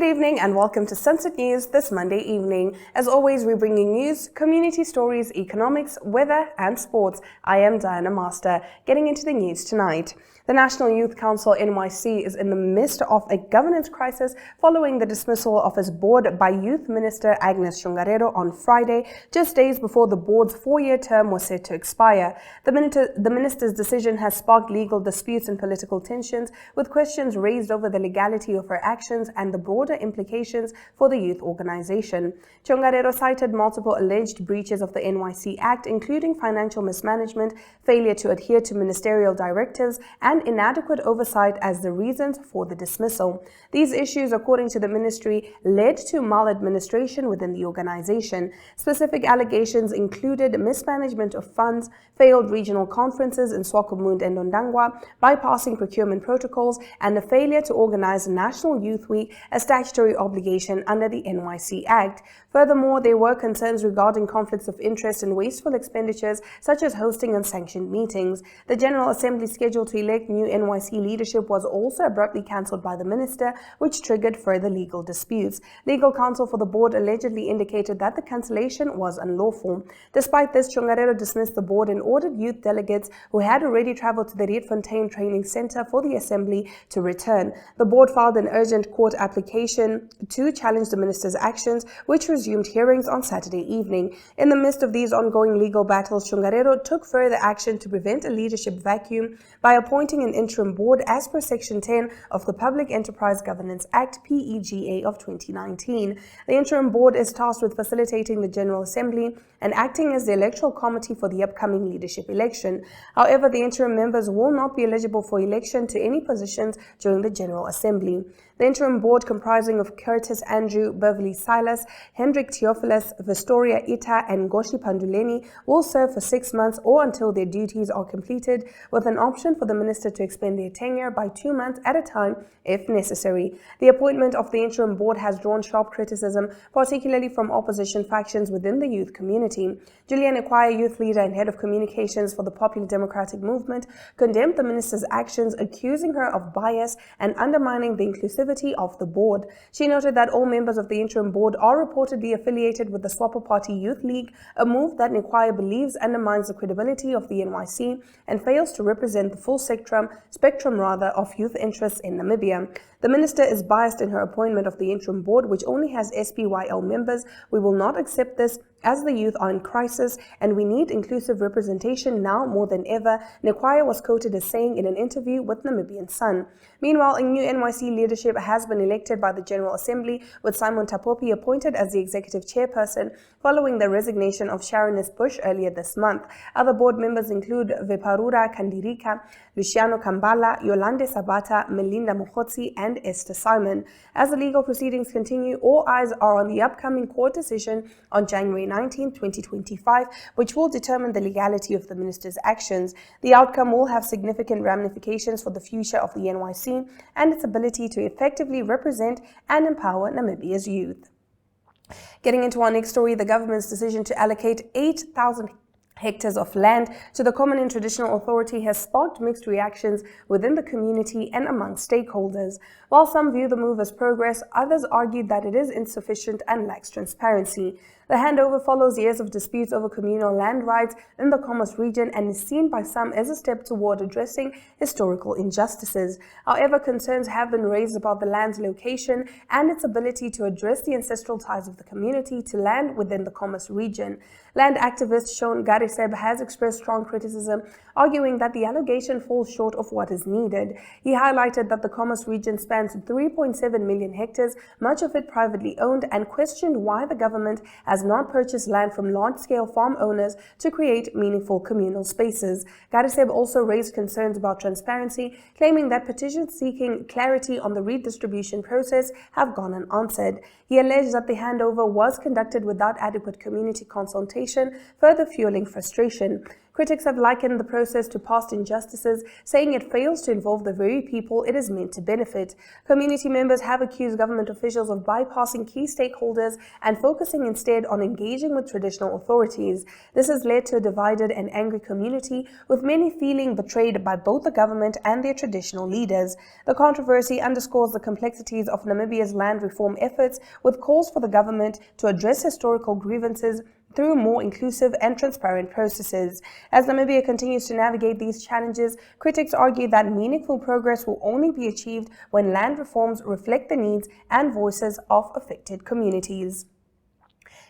Good evening and welcome to Sunset News this Monday evening. As always, we bring you news, community stories, economics, weather and sports. I am Diana Master. Getting into the news tonight. The National Youth Council NYC is in the midst of a governance crisis following the dismissal of its board by Youth Minister Agnes Shungarero on Friday, just days before the board's 4-year term was set to expire. The minister's decision has sparked legal disputes and political tensions, with questions raised over the legality of her actions and the broader implications for the youth organization. Shungarero cited multiple alleged breaches of the NYC Act, including financial mismanagement, failure to adhere to ministerial directives, and inadequate oversight as the reasons for the dismissal. These issues, according to the ministry, led to maladministration within the organization. Specific allegations included mismanagement of funds, failed regional conferences in Swakopmund and Ondangwa, bypassing procurement protocols, and a failure to organize National Youth Week, a statutory obligation under the NYC Act. Furthermore, there were concerns regarding conflicts of interest and wasteful expenditures, such as hosting unsanctioned meetings. The General Assembly scheduled to elect new NYC leadership was also abruptly cancelled by the minister, which triggered further legal disputes. Legal counsel for the board allegedly indicated that the cancellation was unlawful. Despite this, Shungarero dismissed the board and ordered youth delegates who had already travelled to the Rietfontein Training Centre for the assembly to return. The board filed an urgent court application to challenge the minister's actions, which resumed hearings on Saturday evening. In the midst of these ongoing legal battles, Shungarero took further action to prevent a leadership vacuum by appointing an interim board as per Section 10 of the Public Enterprise Governance Act PEGA of 2019. The interim board is tasked with facilitating the General Assembly and acting as the electoral committee for the upcoming leadership election. However, the interim members will not be eligible for election to any positions during the General Assembly. The interim board, comprising of Curtis Andrew, Beverly Silas, Hendrik Theophilus, Vistoria Ita, and Goshi Panduleni, will serve for 6 months or until their duties are completed, with an option for the minister to extend their tenure by 2 months at a time if necessary. The appointment of the interim board has drawn sharp criticism, particularly from opposition factions within the youth community. Julian Ekwaya, youth leader and head of communications for the Popular Democratic Movement, condemned the minister's actions, accusing her of bias and undermining the inclusivity of the board. She noted that all members of the interim board are reportedly affiliated with the Swapo Party Youth League, a move that Ekwaya believes undermines the credibility of the NYC and fails to represent the full spectrum of youth interests in Namibia. The minister is biased in her appointment of the interim board, which only has SPYL members. We will not accept this, as the youth are in crisis and we need inclusive representation now more than ever, Ekwaya was quoted as saying in an interview with Namibian Sun. Meanwhile, a new NYC leadership has been elected by the General Assembly, with Simon Tapopi appointed as the executive chairperson following the resignation of Sharonis Bush earlier this month. Other board members include Veparura Kandirika, Luciano Kambala, Yolande Sabata, Melinda Mukotsi, and Esther Simon. As the legal proceedings continue, all eyes are on the upcoming court decision on January 19, 2025, which will determine the legality of the minister's actions. The outcome will have significant ramifications for the future of the NYC and its ability to effectively represent and empower Namibia's youth. Getting into our next story, the government's decision to allocate 8,000 hectares of land to the Common and Traditional Authority has sparked mixed reactions within the community and among stakeholders. While some view the move as progress, others argue that it is insufficient and lacks transparency. The handover follows years of disputes over communal land rights in the Commerce region and is seen by some as a step toward addressing historical injustices. However, concerns have been raised about the land's location and its ability to address the ancestral ties of the community to land within the Commerce region. Land activist Sean Gariseb has expressed strong criticism, arguing that the allegation falls short of what is needed. He highlighted that the Commerce region spans 3.7 million hectares, much of it privately owned, and questioned why the government has not purchased land from large-scale farm owners to create meaningful communal spaces. Gariseb also raised concerns about transparency, claiming that petitions seeking clarity on the redistribution process have gone unanswered. He alleged that the handover was conducted without adequate community consultation, further fueling frustration. Critics have likened the process to past injustices, saying it fails to involve the very people it is meant to benefit. Community members have accused government officials of bypassing key stakeholders and focusing instead on engaging with traditional authorities. This has led to a divided and angry community, with many feeling betrayed by both the government and their traditional leaders. The controversy underscores the complexities of Namibia's land reform efforts, with calls for the government to address historical grievances through more inclusive and transparent processes. As Namibia continues to navigate these challenges, critics argue that meaningful progress will only be achieved when land reforms reflect the needs and voices of affected communities.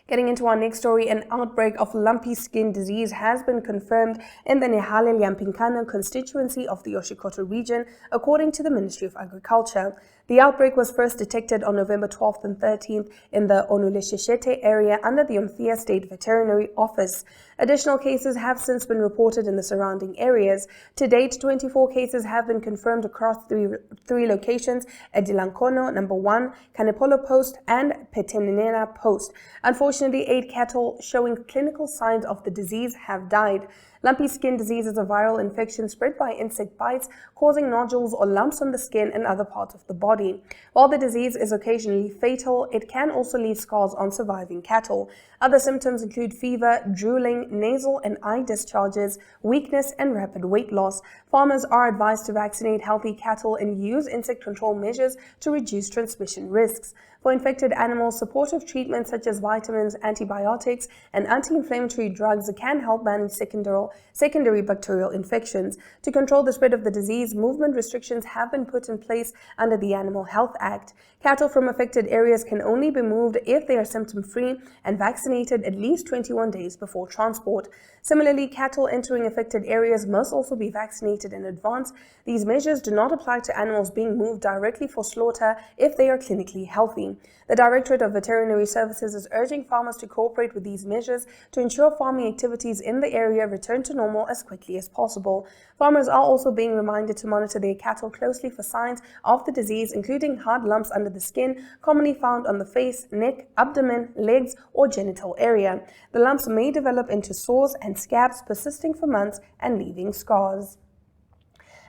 Getting into our next story, an outbreak of lumpy skin disease has been confirmed in the Nehale Lyampingana constituency of the Oshikoto region, according to the Ministry of Agriculture. The outbreak was first detected on November 12th and 13th in the Onulesheshete area under the Umthia State Veterinary Office. Additional cases have since been reported in the surrounding areas. To date, 24 cases have been confirmed across three locations at Dilankono, number 1, Kanepolo Post, and Petenenena Post. Unfortunately, 8 cattle showing clinical signs of the disease have died. Lumpy skin disease is a viral infection spread by insect bites, causing nodules or lumps on the skin and other parts of the body. While the disease is occasionally fatal, it can also leave scars on surviving cattle. Other symptoms include fever, drooling, nasal and eye discharges, weakness, and rapid weight loss. Farmers are advised to vaccinate healthy cattle and use insect control measures to reduce transmission risks. For infected animals, supportive treatments such as vitamins, antibiotics, and anti-inflammatory drugs can help manage secondary bacterial infections. To control the spread of the disease, movement restrictions have been put in place under the Animal Health Act. Cattle from affected areas can only be moved if they are symptom-free and vaccinated at least 21 days before transport. Similarly, cattle entering affected areas must also be vaccinated in advance. These measures do not apply to animals being moved directly for slaughter if they are clinically healthy. The Directorate of Veterinary Services is urging farmers to cooperate with these measures to ensure farming activities in the area return to normal as quickly as possible. Farmers are also being reminded to monitor their cattle closely for signs of the disease, including hard lumps under the skin, commonly found on the face, neck, abdomen, legs, or genital area. The lumps may develop into sores and scabs, persisting for months and leaving scars.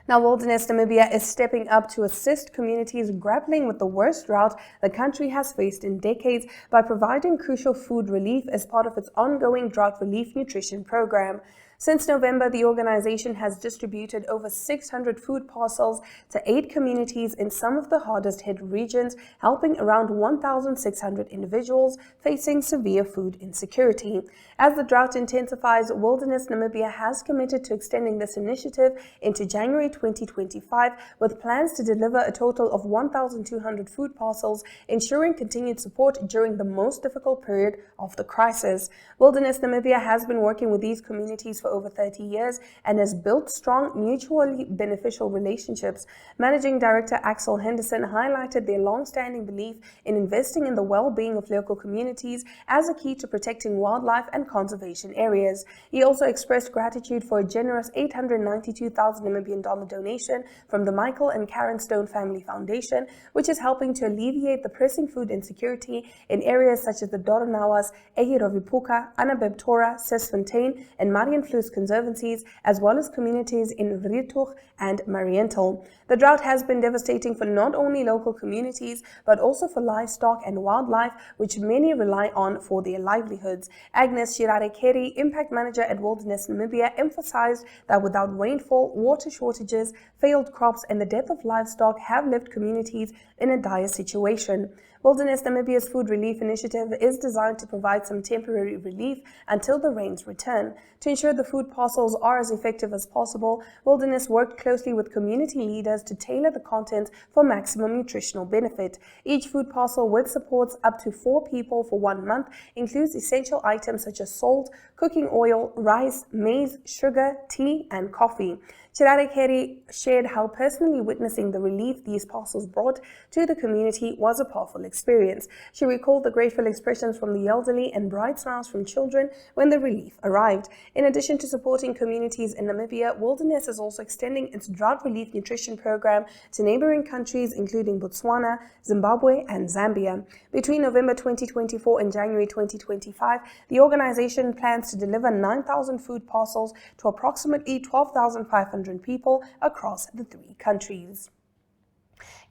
Now, Wilderness Namibia is stepping up to assist communities grappling with the worst drought the country has faced in decades by providing crucial food relief as part of its ongoing drought relief nutrition program. Since November, the organization has distributed over 600 food parcels to 8 communities in some of the hardest hit regions, helping around 1,600 individuals facing severe food insecurity. As the drought intensifies, Wilderness Namibia has committed to extending this initiative into January 2025, with plans to deliver a total of 1,200 food parcels, ensuring continued support during the most difficult period of the crisis. Wilderness Namibia has been working with these communities for over 30 years and has built strong, mutually beneficial relationships. Managing Director Axel Henderson highlighted their long-standing belief in investing in the well-being of local communities as a key to protecting wildlife and conservation areas. He also expressed gratitude for a generous $892,000 Namibian donation from the Michael and Karen Stone Family Foundation, which is helping to alleviate the pressing food insecurity in areas such as the Doronawas, Ehirovipuka, Annabebtora, Sesfontein, and Marienfluss conservancies, as well as communities in Rietuch and Marienthal. The drought has been devastating for not only local communities, but also for livestock and wildlife, which many rely on for their livelihoods. Agnes Shirare-Keri, Impact Manager at Wilderness Namibia, emphasized that without rainfall, water shortages, failed crops, and the death of livestock have left communities in a dire situation. Wilderness Namibia's Food Relief Initiative is designed to provide some temporary relief until the rains return. To ensure the food parcels are as effective as possible, Wilderness worked closely with community leaders to tailor the content for maximum nutritional benefit. Each food parcel, which supports up to 4 people for 1 month, includes essential items such as salt, cooking oil, rice, maize, sugar, tea, and coffee. Chirare Kheri shared how personally witnessing the relief these parcels brought to the community was a powerful experience. She recalled the grateful expressions from the elderly and bright smiles from children when the relief arrived. In addition to supporting communities in Namibia, Wilderness is also extending its drought relief nutrition program to neighboring countries including Botswana, Zimbabwe, and Zambia. Between November 2024 and January 2025, the organization plans to deliver 9,000 food parcels to approximately 12,500 people across the 3 countries.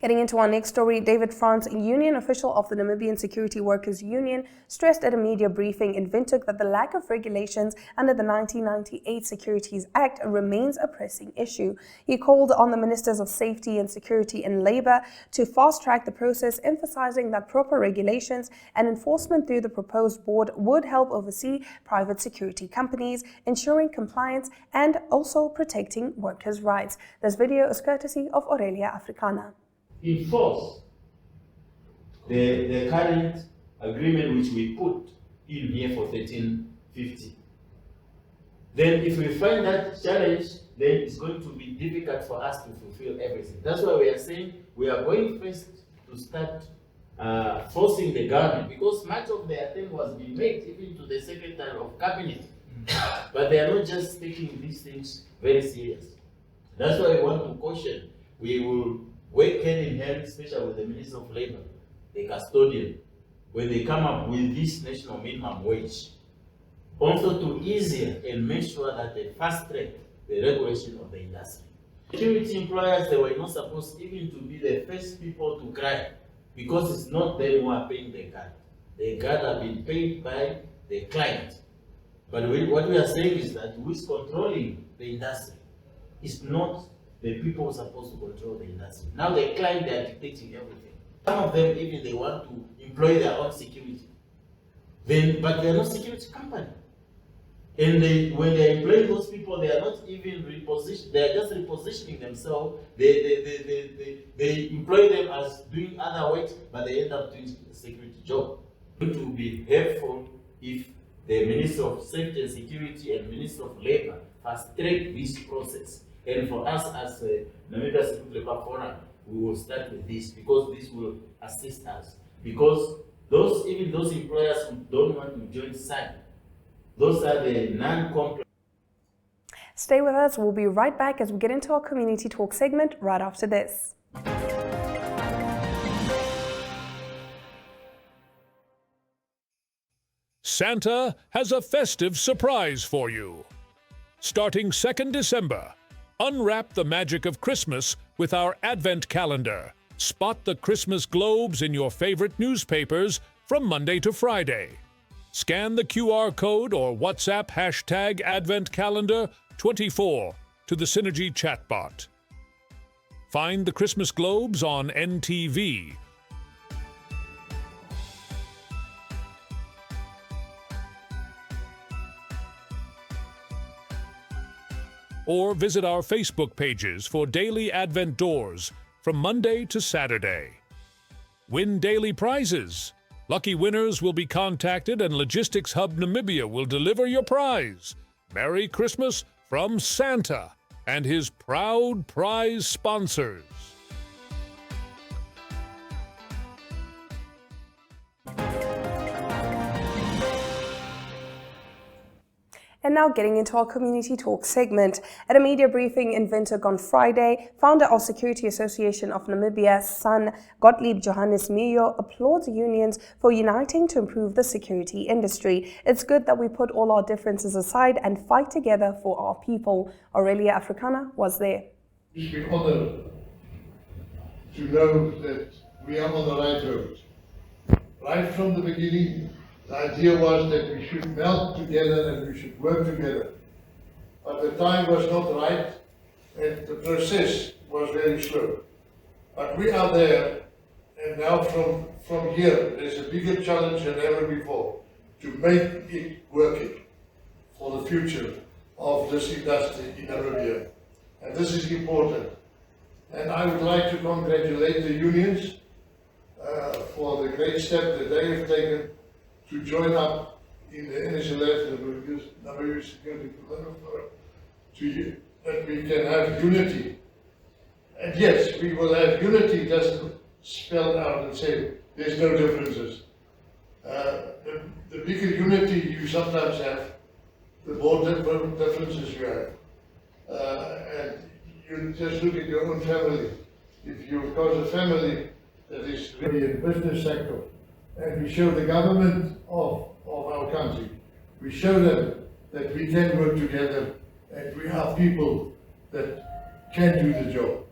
Getting into our next story, David France, a union official of the Namibian Security Workers Union, stressed at a media briefing in Windhoek that the lack of regulations under the 1998 Securities Act remains a pressing issue. He called on the Ministers of Safety and Security and Labour to fast-track the process, emphasizing that proper regulations and enforcement through the proposed board would help oversee private security companies, ensuring compliance and also protecting workers' rights. This video is courtesy of Aurelia Africana. Enforce the current agreement which we put in here for 1350. Then if we find that challenge, then it's going to be difficult for us to fulfill everything. That's why we are saying we are going first to start forcing the government, because much of the attempt was being made even to the Secretary of Cabinet. But they are not just taking these things very serious. That's why we want to caution. We will work hand in hand, especially with the Minister of Labour, the custodian, when they come up with this national minimum wage, also to easier and make sure that they fast track the regulation of the industry. Security employers, they were not supposed even to be the first people to cry, because it's not them who are paying the guard. The guard are being paid by the client. But what we are saying is that who is controlling the industry is not the people who are supposed to control the industry. Now the client, they are dictating everything. Some of them even they want to employ their own security. But they are not security company. And when they employ those people, they are not even repositioned. They are just repositioning themselves. They employ them as doing other work, but they end up doing a security job. It would be helpful if the Minister of Safety and Security and Minister of Labour fast track this process. And for us as Namibia Security Labour Forum, we will start with this, because this will assist us. Because even those employers who don't want to join SAG, those are the non-compliant. Stay with us. We'll be right back as we get into our community talk segment right after this. Santa has a festive surprise for you. Starting 2nd December, unwrap the magic of Christmas with our Advent calendar. Spot the Christmas globes in your favorite newspapers from Monday to Friday. Scan the QR code or WhatsApp hashtag Advent Calendar 24 to the Synergy chatbot. Find the Christmas globes on NTV. Or visit our Facebook pages for daily Advent doors from Monday to Saturday. Win daily prizes. Lucky winners will be contacted and Logistics Hub Namibia will deliver your prize. Merry Christmas from Santa and his proud prize sponsors. And now getting into our community talk segment. At a media briefing in Windhoek on Friday, founder of Security Association of Namibia, SAN, Gottlieb Johannes Mio, applauds unions for uniting to improve the security industry. It's good that we put all our differences aside and fight together for our people. Aurelia Africana was there. We're honored to know that we are on the right road. Right from the beginning, the idea was that we should melt together and we should work together. But the time was not right and the process was very slow. But we are there, and now from here there's a bigger challenge than ever before to make it working for the future of this industry in Namibia. And this is important. And I would like to congratulate the unions for the great step that they have taken to join up in the NSLF, the Namibia Security Forum, that we can have unity. And yes, we will have unity, doesn't spell out and say there's no differences. The bigger unity you sometimes have, the more differences you have. And you just look at your own family. If you've got a family that is really in the business sector, and we show the government of our country, we show them that we can work together and we are people that can do the job.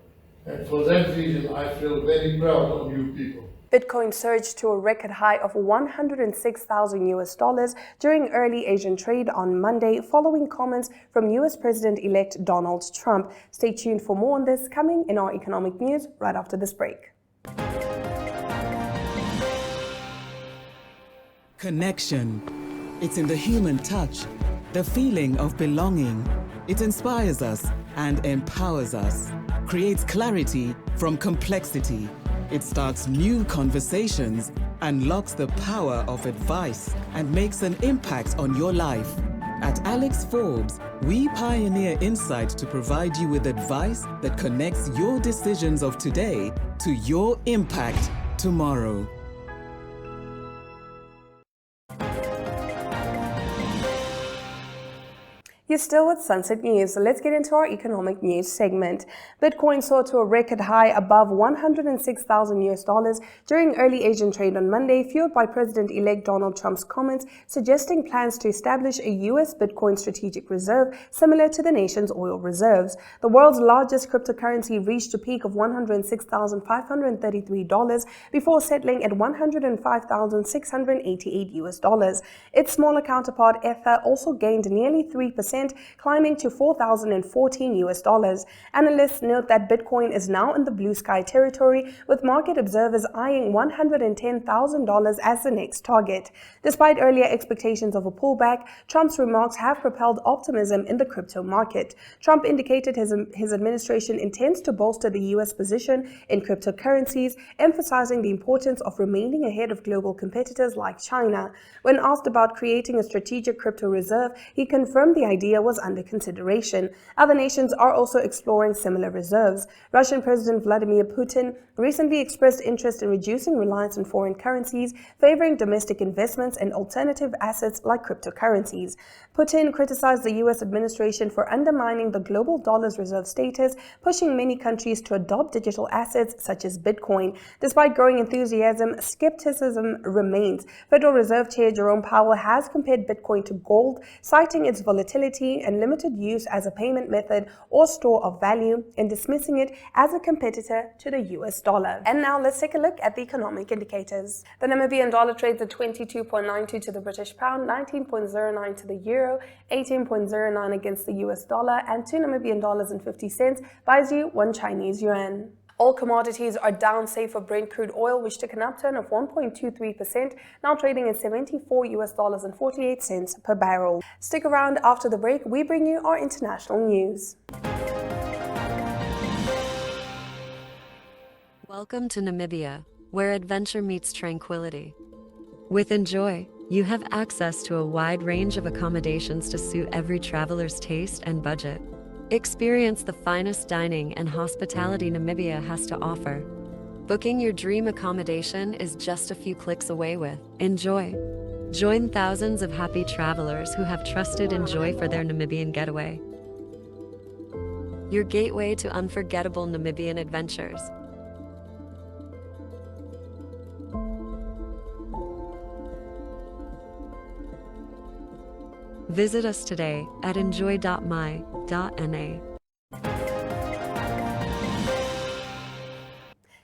And for that reason, I feel very proud of you people. Bitcoin surged to a record high of $106,000 during early Asian trade on Monday, following comments from US President-elect Donald Trump. Stay tuned for more on this coming in our economic news right after this break. Connection. It's in the human touch, the feeling of belonging. It inspires us and empowers us, creates clarity from complexity. It starts new conversations, unlocks the power of advice, and makes an impact on your life. At Alex Forbes, we pioneer insight to provide you with advice that connects your decisions of today to your impact tomorrow. You're still with Sunset News, so let's get into our economic news segment. Bitcoin soared to a record high above $106,000 during early Asian trade on Monday, fueled by President-elect Donald Trump's comments suggesting plans to establish a U.S. Bitcoin strategic reserve similar to the nation's oil reserves. The world's largest cryptocurrency reached a peak of $106,533 before settling at $105,688. Its smaller counterpart, Ether, also gained nearly 3%, climbing to $4,014. Analysts note that Bitcoin is now in the blue sky territory, with market observers eyeing $110,000 as the next target. Despite earlier expectations of a pullback, Trump's remarks have propelled optimism in the crypto market. Trump indicated his administration intends to bolster the U.S. position in cryptocurrencies, emphasizing the importance of remaining ahead of global competitors like China. When asked about creating a strategic crypto reserve, he confirmed the idea was under consideration. Other nations are also exploring similar reserves. Russian President Vladimir Putin recently expressed interest in reducing reliance on foreign currencies, favoring domestic investments and alternative assets like cryptocurrencies. Putin criticized the U.S. administration for undermining the global dollar's reserve status, pushing many countries to adopt digital assets such as Bitcoin. Despite growing enthusiasm, skepticism remains. Federal Reserve Chair Jerome Powell has compared Bitcoin to gold, citing its volatility and limited use as a payment method or store of value, and dismissing it as a competitor to the US dollar. And now let's take a look at the economic indicators. The Namibian dollar trades at 22.92 to the British pound, 19.09 to the euro, 18.09 against the US dollar, and 2 Namibian dollars and 50 cents buys you 1 Chinese yuan. All commodities are down save for Brent crude oil, which took an upturn of 1.23%, now trading at $74.48 per barrel. Stick around after the break, we bring you our international news. Welcome to Namibia, where adventure meets tranquility. With Enjoy, you have access to a wide range of accommodations to suit every traveler's taste and budget. Experience the finest dining and hospitality Namibia has to offer. Booking your dream accommodation is just a few clicks away with Enjoy. Join thousands of happy travelers who have trusted Enjoy for their Namibian getaway. Your gateway to unforgettable Namibian adventures. Visit us today at enjoy.my.na.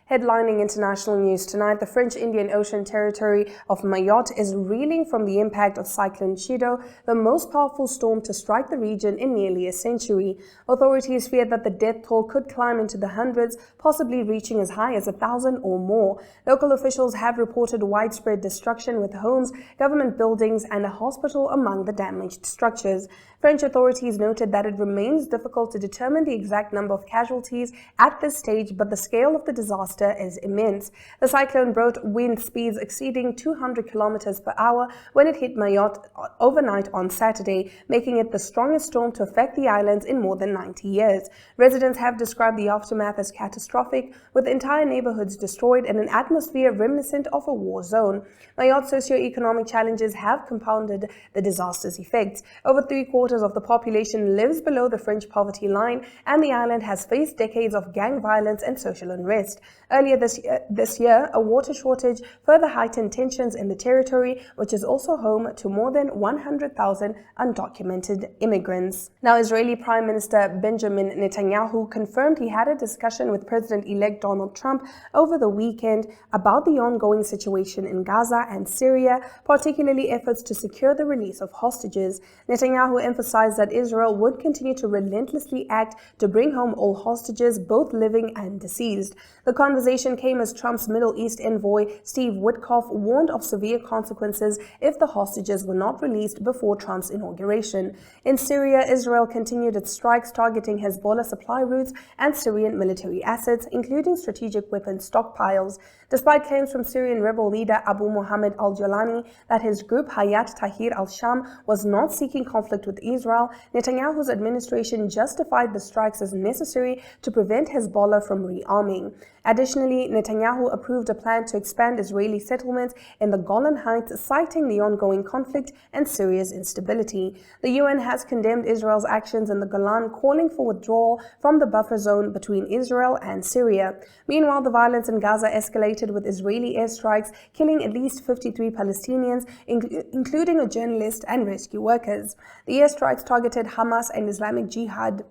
Headlining international news tonight, the French Indian Ocean territory of Mayotte is reeling from the impact of Cyclone Chido, the most powerful storm to strike the region in nearly a century. Authorities fear that the death toll could climb into the hundreds, possibly reaching as high as 1,000 or more. Local officials have reported widespread destruction, with homes, government buildings, and a hospital among the damaged structures. French authorities noted that it remains difficult to determine the exact number of casualties at this stage, but the scale of the disaster disaster is immense. The cyclone brought wind speeds exceeding 200 kilometers per hour when it hit Mayotte overnight on Saturday, making it the strongest storm to affect the islands in more than 90 years. Residents have described the aftermath as catastrophic, with entire neighborhoods destroyed and an atmosphere reminiscent of a war zone. Mayotte's socio-economic challenges have compounded the disaster's effects. Over 3/4 of the population lives below the fringe poverty line, and the island has faced decades of gang violence and social unrest. Earlier this year, a water shortage further heightened tensions in the territory, which is also home to more than 100,000 undocumented immigrants. Now, Israeli Prime Minister Benjamin Netanyahu confirmed he had a discussion with President-elect Donald Trump over the weekend about the ongoing situation in Gaza and Syria, particularly efforts to secure the release of hostages. Netanyahu emphasized that Israel would continue to relentlessly act to bring home all hostages, both living and deceased. The conversation came as Trump's Middle East envoy, Steve Witkoff, warned of severe consequences if the hostages were not released before Trump's inauguration. In Syria, Israel continued its strikes targeting Hezbollah supply routes and Syrian military assets, including strategic weapons stockpiles. Despite claims from Syrian rebel leader Abu Muhammad al-Jolani that his group Hayat Tahrir al-Sham was not seeking conflict with Israel, Netanyahu's administration justified the strikes as necessary to prevent Hezbollah from rearming. Additionally, Netanyahu approved a plan to expand Israeli settlements in the Golan Heights, citing the ongoing conflict and Syria's instability. The UN has condemned Israel's actions in the Golan, calling for withdrawal from the buffer zone between Israel and Syria. Meanwhile, the violence in Gaza escalated with Israeli airstrikes, killing at least 53 Palestinians, including a journalist and rescue workers. The airstrikes targeted Hamas and Islamic Jihad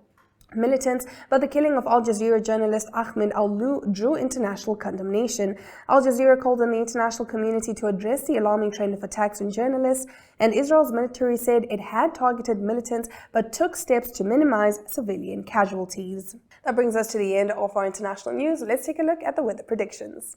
militants, but the killing of Al Jazeera journalist Ahmed Al-Lou drew international condemnation. Al Jazeera called on the international community to address the alarming trend of attacks on journalists, and Israel's military said it had targeted militants but took steps to minimize civilian casualties. That brings us to the end of our international news. Let's take a look at the weather predictions.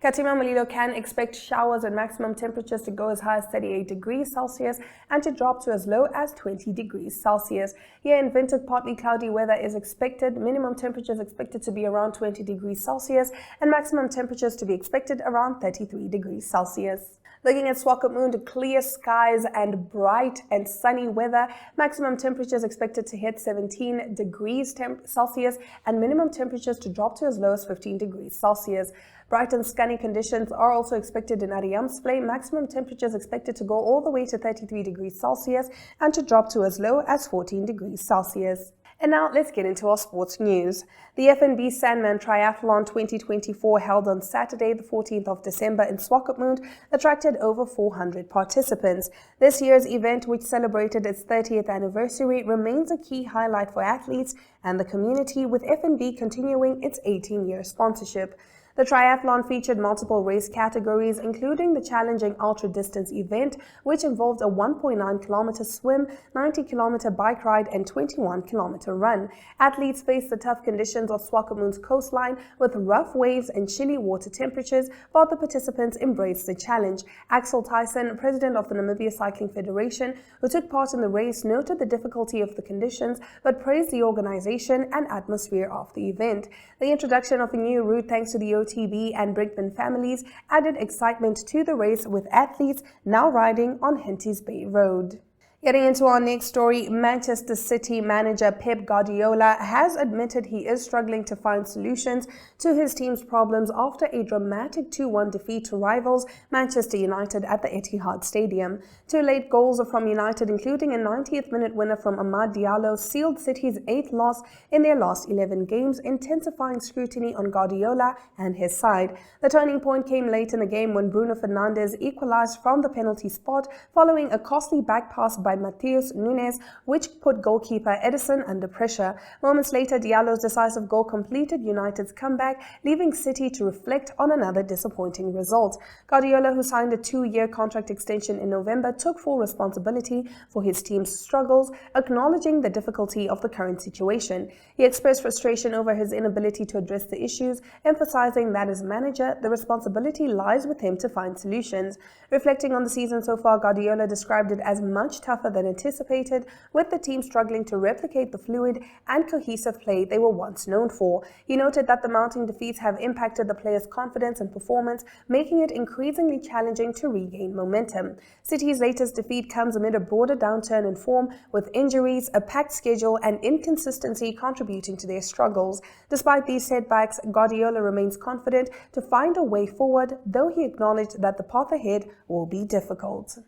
Katima Mulilo can expect showers and maximum temperatures to go as high as 38 degrees Celsius and to drop to as low as 20 degrees Celsius. Here in Windhoek, partly cloudy weather is expected. Minimum temperatures expected to be around 20 degrees Celsius and maximum temperatures to be expected around 33 degrees Celsius. Looking at Swakopmund, clear skies and bright and sunny weather. Maximum temperatures expected to hit 17 degrees Celsius and minimum temperatures to drop to as low as 15 degrees Celsius. Bright and sunny conditions are also expected in Ariamsplay. Maximum temperatures expected to go all the way to 33 degrees Celsius and to drop to as low as 14 degrees Celsius. And now let's get into our sports news. The FNB Sandman Triathlon 2024 held on Saturday, the 14th of December in Swakopmund, attracted over 400 participants. This year's event, which celebrated its 30th anniversary, remains a key highlight for athletes and the community, with FNB continuing its 18-year sponsorship. The triathlon featured multiple race categories, including the challenging ultra-distance event, which involved a 1.9-kilometer swim, 90-kilometer bike ride, and 21-kilometer run. Athletes faced the tough conditions of Swakopmund's coastline with rough waves and chilly water temperatures, but the participants embraced the challenge. Axel Tyson, president of the Namibia Cycling Federation, who took part in the race, noted the difficulty of the conditions, but praised the organization and atmosphere of the event. The introduction of a new route, thanks to the OTB and Brinkman families, added excitement to the race, with athletes now riding on Henties Bay Road. Getting into our next story, Manchester City manager Pep Guardiola has admitted he is struggling to find solutions to his team's problems after a dramatic 2-1 defeat to rivals Manchester United at the Etihad Stadium. Two late goals from United, including a 90th minute winner from Amad Diallo, sealed City's 8th loss in their last 11 games, intensifying scrutiny on Guardiola and his side. The turning point came late in the game when Bruno Fernandes equalized from the penalty spot following a costly back pass by Matheus Nunes, which put goalkeeper Edison under pressure. Moments later, Diallo's decisive goal completed United's comeback, leaving City to reflect on another disappointing result. Guardiola, who signed a 2-year contract extension in November, took full responsibility for his team's struggles, acknowledging the difficulty of the current situation. He expressed frustration over his inability to address the issues, emphasizing that as manager, the responsibility lies with him to find solutions. Reflecting on the season so far, Guardiola described it as much tougher tougher than anticipated, with the team struggling to replicate the fluid and cohesive play they were once known for. He noted that the mounting defeats have impacted the players' confidence and performance, making it increasingly challenging to regain momentum. City's latest defeat comes amid a broader downturn in form, with injuries, a packed schedule, and inconsistency contributing to their struggles. Despite these setbacks, Guardiola remains confident to find a way forward, though he acknowledged that the path ahead will be difficult.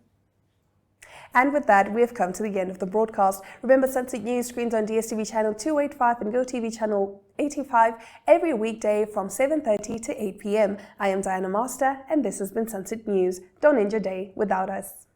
And with that, we have come to the end of the broadcast. Remember, Sunset News screens on DSTV channel 285 and GoTV channel 85 every weekday from 7:30 to 8 p.m. I am Diana Master, and this has been Sunset News. Don't end your day without us.